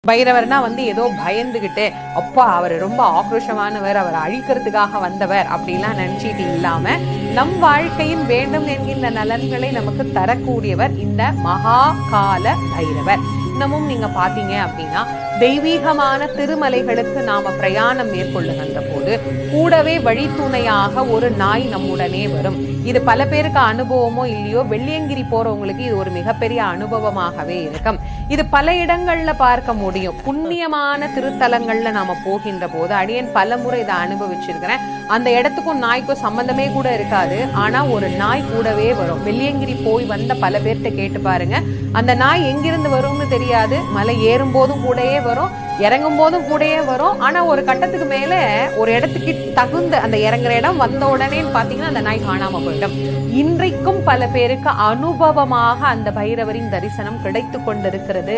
பைரவர்னா ஏதோ பயந்துகிட்டு அப்பா அவர் ரொம்ப ஆக்ரோஷமானவர், அவர் அழிக்கிறதுக்காக வந்தவர் அப்படிலாம் நினைச்சிட்டு இல்லாம நம் வாழ்க்கையின் வேண்டும் என்கின்ற நலன்களை நமக்கு தரக்கூடியவர் இந்த மகா கால பைரவர். இன்னமும் நீங்க பாத்தீங்க அப்படின்னா தெய்வீகமான திருமலைகளுக்கு நாம பிரயாணம் மேற்கொள்ளுகின்ற போது கூடவே வழித்துணையாக ஒரு நாய் நம்முடனே வரும். இது பல பேருக்கு அனுபவமோ இல்லையோ, வெள்ளியங்கிரி போறவங்களுக்கு இது ஒரு மிகப்பெரிய அனுபவமாகவே இருக்கும். இது பல இடங்கள்ல பார்க்க முடியும். புண்ணியமான திருத்தலங்கள்ல நாம போகின்ற போது அடியேன் பல முறை இதை அனுபவிச்சிருக்கிறேன். அந்த இடத்துக்கும் நாய்க்கும் சம்பந்தமே கூட இருக்காது, ஆனா ஒரு நாய் கூடவே வரும். வெள்ளியங்கிரி போய் வந்த பல பேர்கிட்ட கேட்டு பாருங்க, அந்த நாய் எங்கிருந்து வரும்னு தெரியாது. மலை ஏறும் போதும் கூடயே வரும், இறங்கும் போதும் கூடயே வரும். ஆனா ஒரு கட்டத்துக்கு மேல ஒரு இடத்துக்கு தகுந்த அந்த இறங்குற இடம் வந்த உடனே பாத்தீங்கன்னா அந்த நாய் காணாம போயிடும். இன்றைக்கும் பல பேருக்கு அனுபவமாக அந்த பைரவரின் தரிசனம் கிடைத்து கொண்டிருக்கிறது.